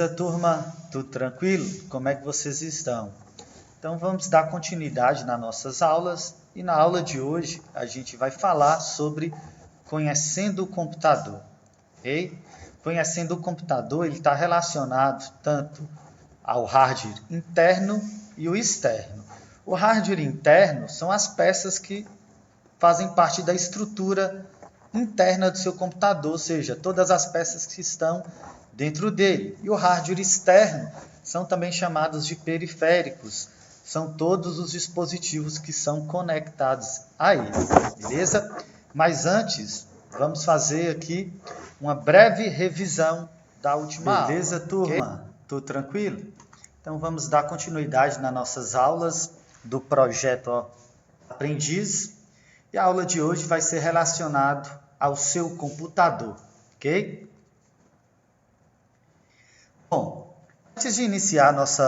Beleza, turma? Tudo tranquilo? Como é que vocês estão? Então vamos dar continuidade nas nossas aulas e na aula de hoje a gente vai falar sobre conhecendo o computador, ok? Conhecendo o computador, ele está relacionado tanto ao hardware interno e o externo. O hardware interno são as peças que fazem parte da estrutura interna do seu computador, ou seja, todas as peças que estão dentro dele. E o hardware externo são também chamados de periféricos, são todos os dispositivos que são conectados a ele, beleza? Mas antes, vamos fazer aqui uma breve revisão da última aula. Beleza, turma? Okay? Tudo tranquilo? Então vamos dar continuidade nas nossas aulas do projeto Aprendiz. E a aula de hoje vai ser relacionado ao seu computador, ok? Bom, antes de iniciar nosso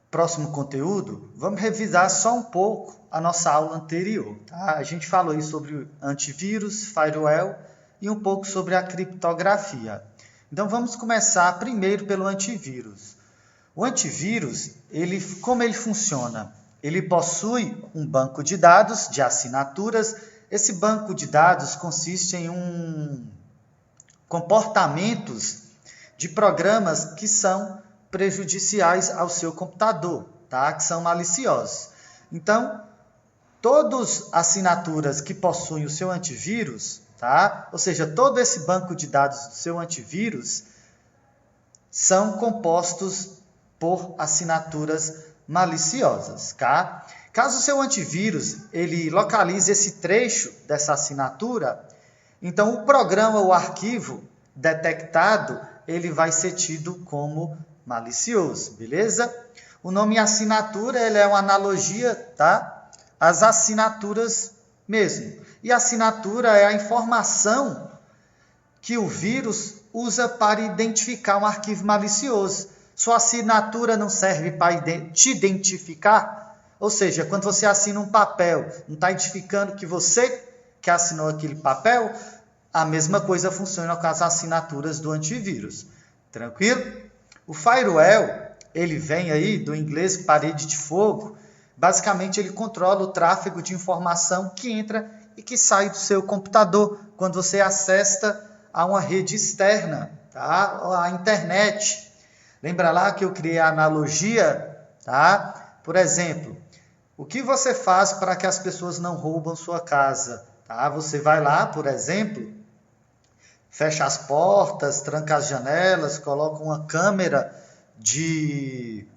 próximo conteúdo, vamos revisar só um pouco a nossa aula anterior. Tá? A gente falou aí sobre antivírus, firewall e um pouco sobre a criptografia. Então vamos começar primeiro pelo antivírus. O antivírus, como ele funciona? Ele possui um banco de dados de assinaturas. Esse banco de dados consiste em comportamentos de programas que são prejudiciais ao seu computador, tá? Que são maliciosos. Então, todas as assinaturas que possuem o seu antivírus, tá? Ou seja, todo esse banco de dados do seu antivírus são compostos por assinaturas maliciosas, tá? Caso o seu antivírus ele localize esse trecho dessa assinatura, então o programa ou arquivo detectado ele vai ser tido como malicioso, beleza? O nome assinatura ele é uma analogia, tá? Às assinaturas mesmo. E a assinatura é a informação que o vírus usa para identificar um arquivo malicioso. Sua assinatura não serve para te identificar? Ou seja, quando você assina um papel, não está identificando que você que assinou aquele papel? A mesma coisa funciona com as assinaturas do antivírus. Tranquilo? O firewall, ele vem aí do inglês parede de fogo. Basicamente, ele controla o tráfego de informação que entra e que sai do seu computador quando você acessa a uma rede externa, tá? A internet. Lembra lá que eu criei a analogia, tá? Por exemplo, o que você faz para que as pessoas não roubam sua casa? Tá? Você vai lá, por exemplo, fecha as portas, tranca as janelas, coloca uma câmera de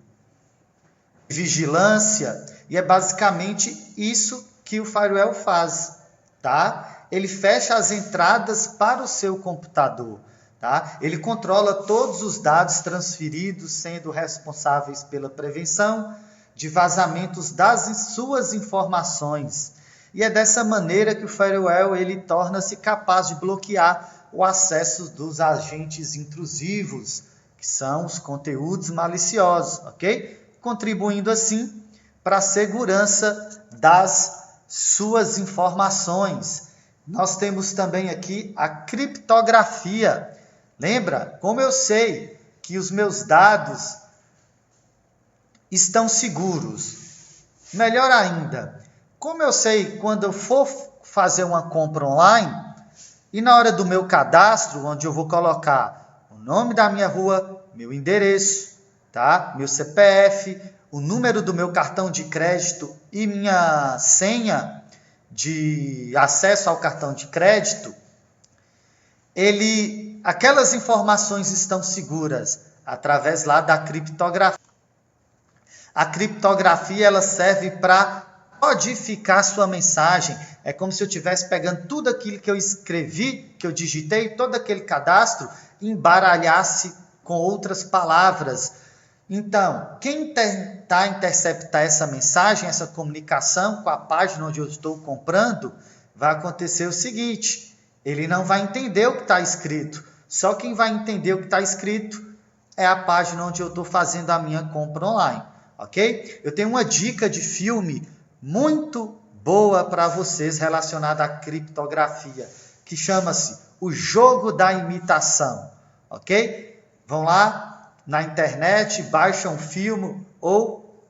vigilância e é basicamente isso que o firewall faz, tá? Ele fecha as entradas para o seu computador. Tá? Ele controla todos os dados transferidos, sendo responsáveis pela prevenção de vazamentos das suas informações. E é dessa maneira que o firewall ele torna-se capaz de bloquear o acesso dos agentes intrusivos, que são os conteúdos maliciosos, ok? Contribuindo assim para a segurança das suas informações. Nós temos também aqui a criptografia. Lembra? Como eu sei que os meus dados estão seguros? Melhor ainda, como eu sei quando eu for fazer uma compra online e na hora do meu cadastro, onde eu vou colocar o nome da minha rua, meu endereço, tá? Meu CPF, o número do meu cartão de crédito e minha senha de acesso ao cartão de crédito, aquelas informações estão seguras através lá da criptografia. A criptografia ela serve para codificar sua mensagem. É como se eu estivesse pegando tudo aquilo que eu escrevi, que eu digitei, todo aquele cadastro, e embaralhasse com outras palavras. Então, quem tentar interceptar essa mensagem, essa comunicação com a página onde eu estou comprando, vai acontecer o seguinte: ele não vai entender o que está escrito. Só quem vai entender o que está escrito é a página onde eu estou fazendo a minha compra online, ok? Eu tenho uma dica de filme muito boa para vocês relacionada à criptografia, que chama-se O Jogo da Imitação, ok? Vão lá na internet, baixam um filme ou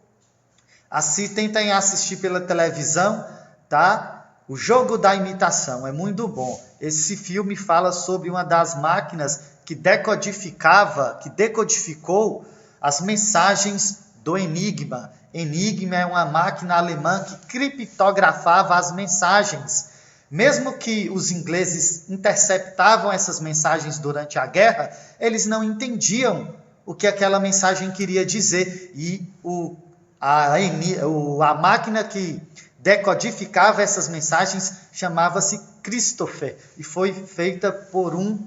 tentem assistir pela televisão, tá? O Jogo da Imitação é muito bom. Esse filme fala sobre uma das máquinas que decodificou as mensagens do Enigma. Enigma é uma máquina alemã que criptografava as mensagens. Mesmo que os ingleses interceptavam essas mensagens durante a guerra, eles não entendiam o que aquela mensagem queria dizer. E a máquina que decodificava essas mensagens chamava-se Christopher e foi feita por um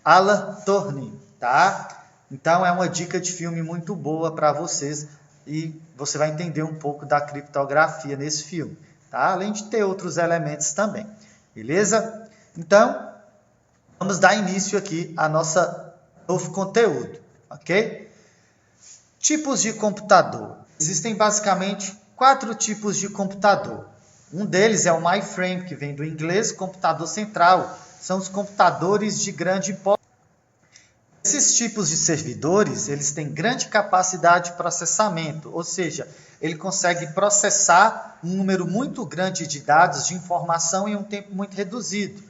Alan Turing, tá? Então é uma dica de filme muito boa para vocês e você vai entender um pouco da criptografia nesse filme, tá? Além de ter outros elementos também, beleza? Então, vamos dar início aqui a nosso novo conteúdo, ok? Tipos de computador. Existem basicamente 4 tipos de computador. Um deles é o mainframe, que vem do inglês computador central. São os computadores de grande potência. Esses tipos de servidores, eles têm grande capacidade de processamento, ou seja, ele consegue processar um número muito grande de dados, de informação em um tempo muito reduzido,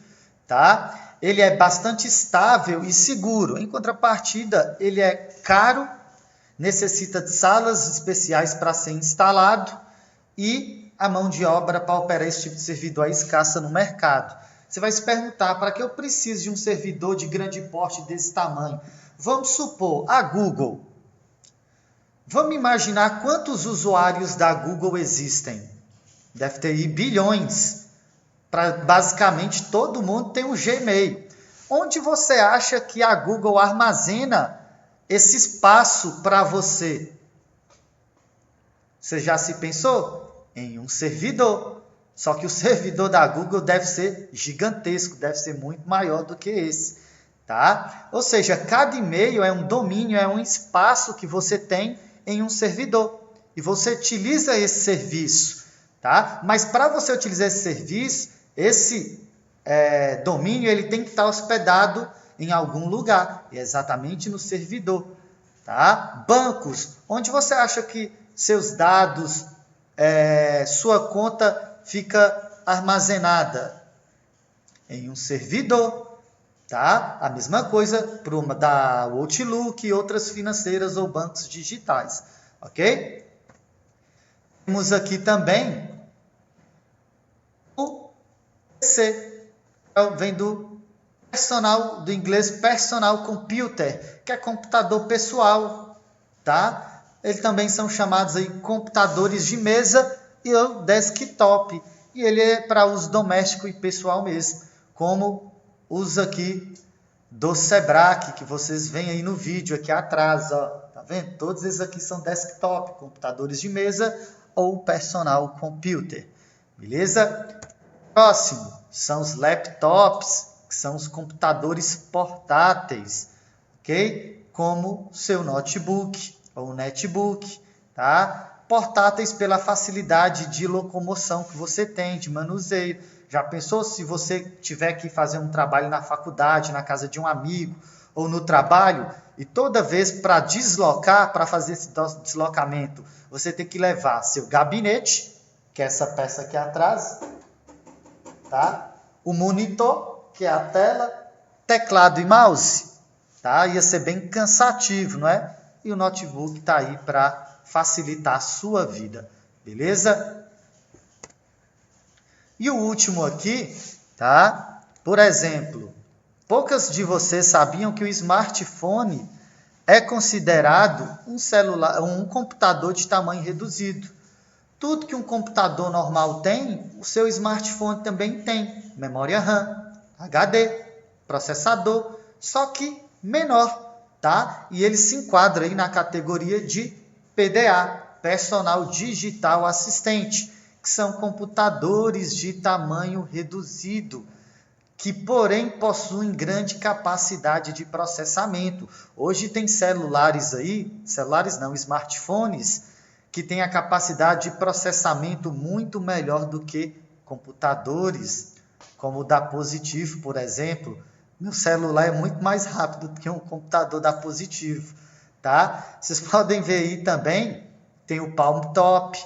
tá? Ele é bastante estável e seguro. Em contrapartida, ele é caro, necessita de salas especiais para ser instalado e a mão de obra para operar esse tipo de servidor é escassa no mercado. Você vai se perguntar, para que eu preciso de um servidor de grande porte desse tamanho? Vamos supor, a Google. Vamos imaginar quantos usuários da Google existem. Deve ter aí bilhões. Basicamente, todo mundo tem um Gmail. Onde você acha que a Google armazena esse espaço para você? Você já se pensou? Em um servidor. Só que o servidor da Google deve ser gigantesco, deve ser muito maior do que esse, tá? Ou seja, cada e-mail é um domínio, é um espaço que você tem em um servidor. E você utiliza esse serviço, tá? Mas para você utilizar esse serviço, esse domínio ele tem que estar hospedado em algum lugar, e é exatamente no servidor, tá? Bancos, onde você acha que seus dados, sua conta fica armazenada? Em um servidor, tá? A mesma coisa para uma da Outlook e outras financeiras ou bancos digitais, ok? Temos aqui também o PC, vem do inglês personal computer, que é computador pessoal, tá? Eles também são chamados aí computadores de mesa e o desktop, e ele é para uso doméstico e pessoal mesmo, como os aqui do Sebrae, que vocês veem aí no vídeo aqui atrás, ó, tá vendo? Todos esses aqui são desktop, computadores de mesa ou personal computer, beleza? Próximo são os laptops, que são os computadores portáteis, ok? Como seu notebook ou netbook, tá? Portáteis pela facilidade de locomoção que você tem, de manuseio. Já pensou se você tiver que fazer um trabalho na faculdade, na casa de um amigo, ou no trabalho, e toda vez para deslocar, para fazer esse deslocamento, você tem que levar seu gabinete, que é essa peça aqui atrás, tá? O monitor, que é a tela, teclado e mouse, tá? Ia ser bem cansativo, não é? E o notebook está aí para facilitar a sua vida, beleza? E o último aqui, tá? Por exemplo, poucas de vocês sabiam que o smartphone é considerado um computador de tamanho reduzido. Tudo que um computador normal tem, o seu smartphone também tem. Memória RAM, HD, processador, só que menor, tá? E ele se enquadra aí na categoria de PDA, Personal Digital Assistente, que são computadores de tamanho reduzido, que porém possuem grande capacidade de processamento. Hoje tem smartphones, que têm a capacidade de processamento muito melhor do que computadores, como o da Positivo, por exemplo, Meu celular é muito mais rápido do que um computador da Positivo, tá? Vocês podem ver aí também, tem o Palm Top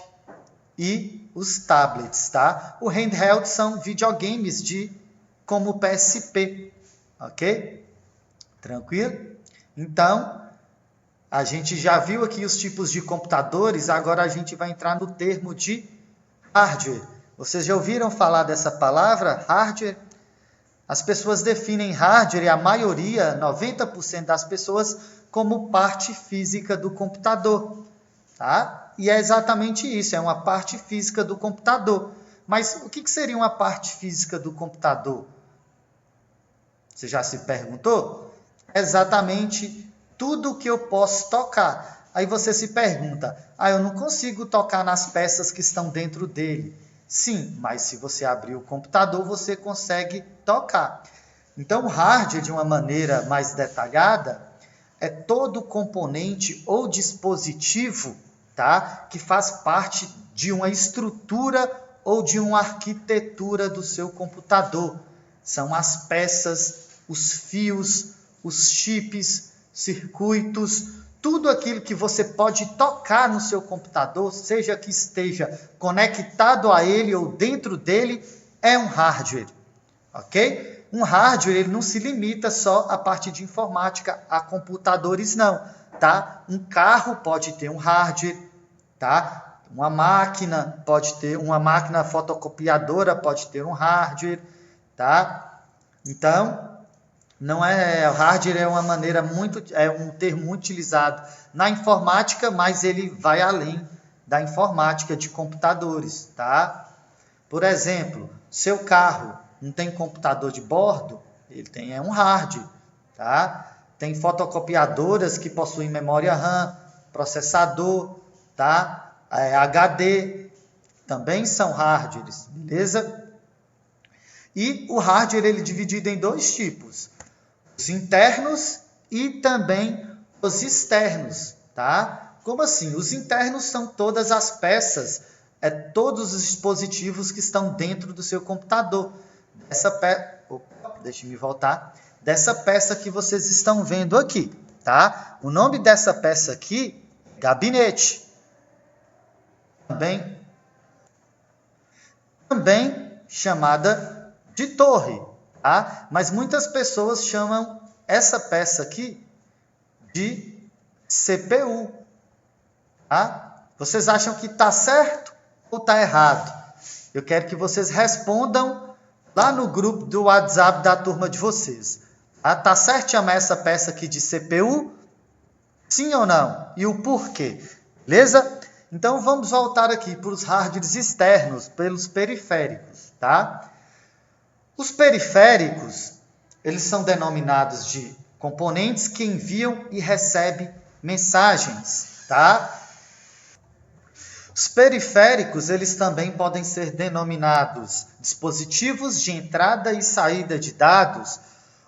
e os tablets, tá? O handheld são videogames como o PSP, ok? Tranquilo? Então, a gente já viu aqui os tipos de computadores, agora a gente vai entrar no termo de hardware. Vocês já ouviram falar dessa palavra, hardware? As pessoas definem hardware, e a maioria, 90% das pessoas, como parte física do computador. Tá? E é exatamente isso, é uma parte física do computador. Mas o que seria uma parte física do computador? Você já se perguntou? Exatamente tudo que eu posso tocar. Aí você se pergunta, eu não consigo tocar nas peças que estão dentro dele. Sim, mas se você abrir o computador, você consegue tocar. Então, o hardware, de uma maneira mais detalhada, é todo componente ou dispositivo, tá, que faz parte de uma estrutura ou de uma arquitetura do seu computador. São as peças, os fios, os chips, circuitos, tudo aquilo que você pode tocar no seu computador, seja que esteja conectado a ele ou dentro dele, é um hardware, ok? Um hardware ele não se limita só à parte de informática, a computadores não, tá? Um carro pode ter um hardware, tá? Uma máquina fotocopiadora pode ter um hardware, tá? Então, não é, hardware é um termo muito utilizado na informática, mas ele vai além da informática de computadores, tá? Por exemplo, seu carro não tem computador de bordo, ele tem um hardware, tá? Tem fotocopiadoras que possuem memória RAM, processador, tá? HD, também são hardwares, beleza? E o hardware ele é dividido em dois tipos, os internos e também os externos, tá? Como assim? Os internos são todas as peças, todos os dispositivos que estão dentro do seu computador. Dessa peça que vocês estão vendo aqui, tá? O nome dessa peça aqui, gabinete. Também chamada de torre, tá? Mas muitas pessoas chamam essa peça aqui de CPU, tá? Vocês acham que está certo ou está errado? Eu quero que vocês respondam lá no grupo do WhatsApp da turma de vocês. Tá certo chamar essa peça aqui de CPU? Sim ou não? E o porquê? Beleza? Então vamos voltar aqui para os hardwares externos, pelos periféricos, tá? Os periféricos, eles são denominados de componentes que enviam e recebem mensagens, tá? Os periféricos, eles também podem ser denominados dispositivos de entrada e saída de dados,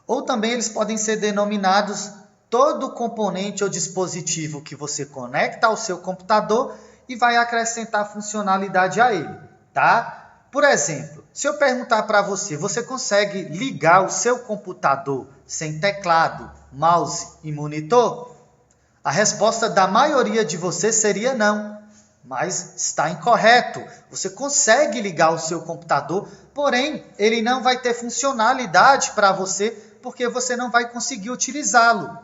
ou também eles podem ser denominados todo componente ou dispositivo que você conecta ao seu computador e vai acrescentar funcionalidade a ele, tá? Por exemplo, se eu perguntar para você, você consegue ligar o seu computador sem teclado, mouse e monitor? A resposta da maioria de vocês seria não, mas está incorreto. Você consegue ligar o seu computador, porém, ele não vai ter funcionalidade para você, porque você não vai conseguir utilizá-lo.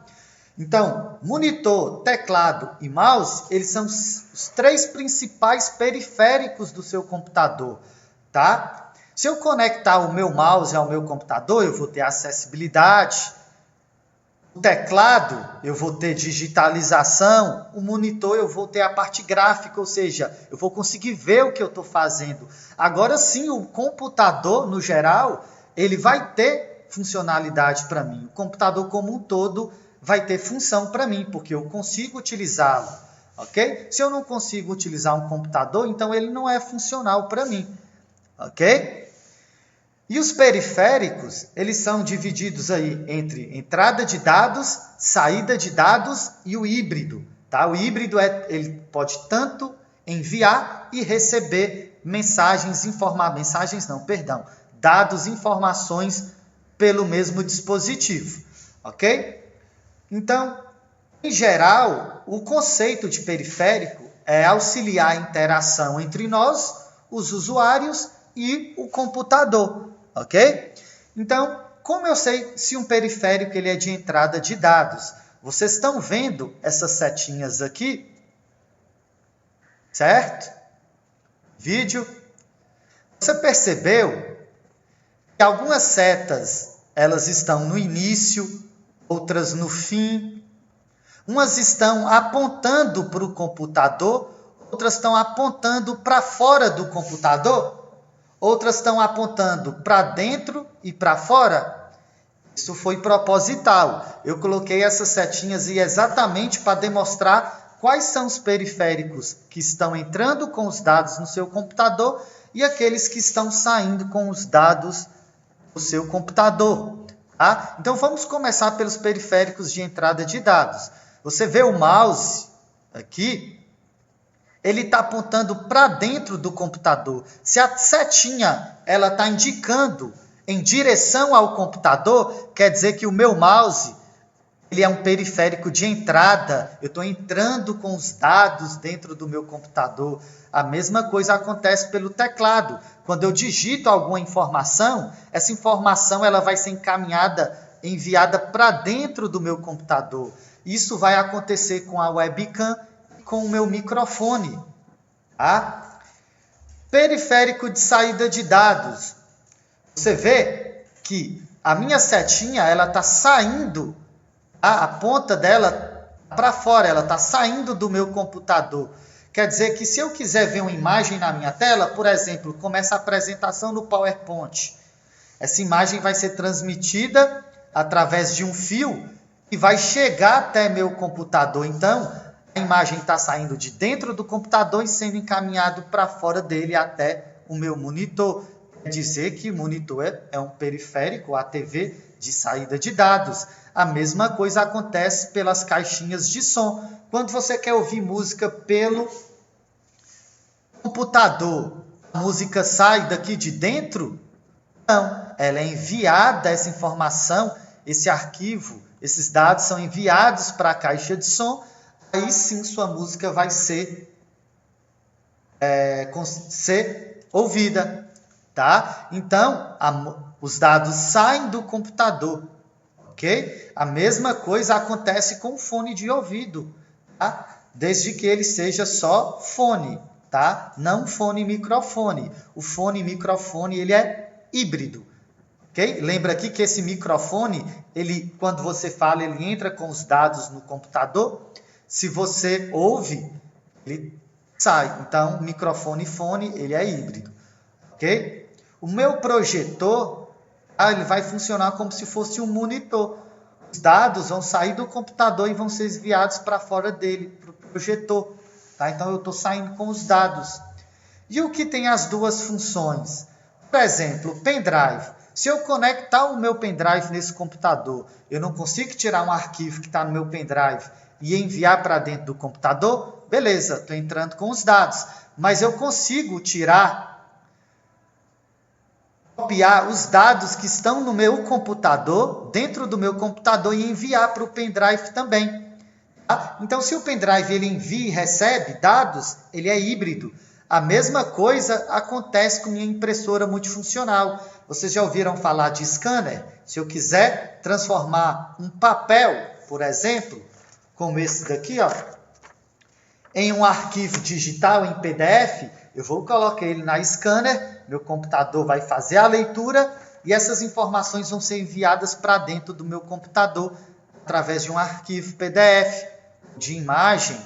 Então, monitor, teclado e mouse, eles são os três principais periféricos do seu computador, tá? Se eu conectar o meu mouse ao meu computador, eu vou ter acessibilidade. O teclado, eu vou ter digitalização. O monitor, eu vou ter a parte gráfica, ou seja, eu vou conseguir ver o que eu estou fazendo. Agora sim, o computador, no geral, ele vai ter funcionalidade para mim. O computador como um todo vai ter função para mim, porque eu consigo utilizá-lo, ok? Se eu não consigo utilizar um computador, então ele não é funcional para mim, ok? E os periféricos, eles são divididos aí entre entrada de dados, saída de dados e o híbrido, tá? O híbrido ele pode tanto enviar e receber dados, informações pelo mesmo dispositivo, ok? Então, em geral, o conceito de periférico é auxiliar a interação entre nós, os usuários, e o computador, ok? Então, como eu sei se um periférico ele é de entrada de dados? Vocês estão vendo essas setinhas aqui? Certo? Vídeo. Você percebeu que algumas setas elas estão no início, outras no fim. Umas estão apontando para o computador, outras estão apontando para fora do computador, outras estão apontando para dentro e para fora. Isso foi proposital. Eu coloquei essas setinhas exatamente para demonstrar quais são os periféricos que estão entrando com os dados no seu computador e aqueles que estão saindo com os dados do seu computador. Tá? Então, vamos começar pelos periféricos de entrada de dados. Você vê o mouse aqui, ele está apontando para dentro do computador. Se a setinha ela está indicando em direção ao computador, quer dizer que o meu mouse ele é um periférico de entrada. Eu estou entrando com os dados dentro do meu computador. A mesma coisa acontece pelo teclado. Quando eu digito alguma informação, essa informação ela vai ser enviada para dentro do meu computador. Isso vai acontecer com a webcam e com o meu microfone. Tá? Periférico de saída de dados. Você vê que a minha setinha ela está saindo, a ponta dela para fora, ela está saindo do meu computador. Quer dizer que se eu quiser ver uma imagem na minha tela, por exemplo, começa a apresentação no PowerPoint. Essa imagem vai ser transmitida através de um fio e vai chegar até meu computador. Então, a imagem está saindo de dentro do computador e sendo encaminhado para fora dele até o meu monitor. Quer dizer que o monitor é um periférico, a TV de saída de dados. A mesma coisa acontece pelas caixinhas de som. Quando você quer ouvir música pelo computador, a música sai daqui de dentro? Não, ela é enviada, essa informação, esse arquivo, esses dados são enviados para a caixa de som, aí sim sua música vai ser ouvida. Tá? Então, os dados saem do computador. Ok? A mesma coisa acontece com o fone de ouvido. Tá? Desde que ele seja só fone. Tá? Não fone e microfone. O fone e microfone ele é híbrido. Okay? Lembra aqui que esse microfone, ele, quando você fala, ele entra com os dados no computador. Se você ouve, ele sai. Então, microfone e fone, ele é híbrido. Ok? O meu projetor, ele vai funcionar como se fosse um monitor. Os dados vão sair do computador e vão ser enviados para fora dele, para o projetor. Tá? Então, eu estou saindo com os dados. E o que tem as duas funções? Por exemplo, o pendrive. Se eu conectar o meu pendrive nesse computador, eu não consigo tirar um arquivo que está no meu pendrive e enviar para dentro do computador? Beleza, estou entrando com os dados. Mas eu consigo copiar os dados que estão no meu computador, dentro do meu computador, e enviar para o pendrive também. Tá? Então, se o pendrive ele envia e recebe dados, ele é híbrido. A mesma coisa acontece com minha impressora multifuncional. Vocês já ouviram falar de scanner? Se eu quiser transformar um papel, por exemplo, como esse daqui, ó, em um arquivo digital, em PDF, eu vou colocar ele na scanner, meu computador vai fazer a leitura e essas informações vão ser enviadas para dentro do meu computador através de um arquivo PDF, de imagem.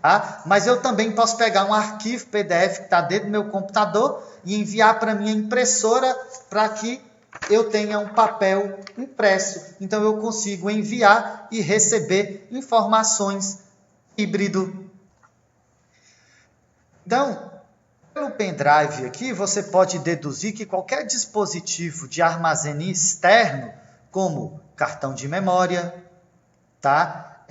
Tá? Mas eu também posso pegar um arquivo PDF que está dentro do meu computador e enviar para a minha impressora para que eu tenha um papel impresso. Então, eu consigo enviar e receber informações híbrido. Então, pelo pendrive aqui, você pode deduzir que qualquer dispositivo de armazém externo, como cartão de memória, tá?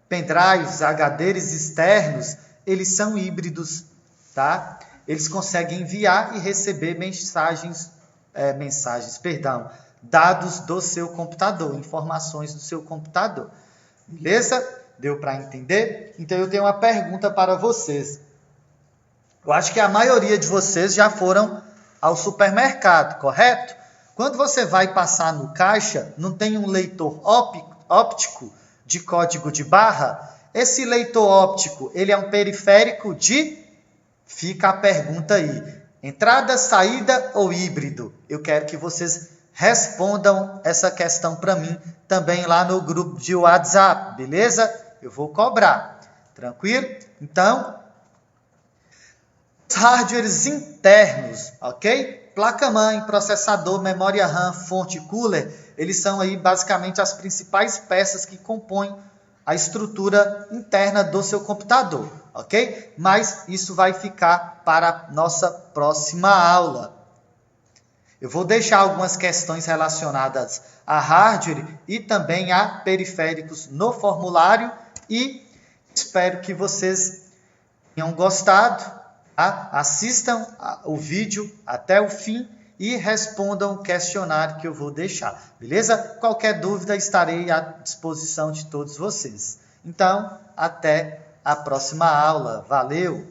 Pendrives, HDs externos, eles são híbridos, tá? Eles conseguem enviar e receber dados do seu computador, informações do seu computador. Beleza? Deu para entender? Então eu tenho uma pergunta para vocês. Eu acho que a maioria de vocês já foram ao supermercado, correto? Quando você vai passar no caixa, não tem um leitor óptico de código de barra? Esse leitor óptico, ele é um periférico de... Fica a pergunta aí. Entrada, saída ou híbrido? Eu quero que vocês respondam essa questão para mim também lá no grupo de WhatsApp, beleza? Eu vou cobrar. Tranquilo? Então, os hardwares internos, ok? Placa-mãe, processador, memória RAM, fonte, cooler, eles são aí basicamente as principais peças que compõem a estrutura interna do seu computador, ok? Mas isso vai ficar para a nossa próxima aula. Eu vou deixar algumas questões relacionadas a hardware e também a periféricos no formulário e espero que vocês tenham gostado. Tá? Assistam o vídeo até o fim e respondam o questionário que eu vou deixar, beleza? Qualquer dúvida, estarei à disposição de todos vocês. Então, até a próxima aula. Valeu!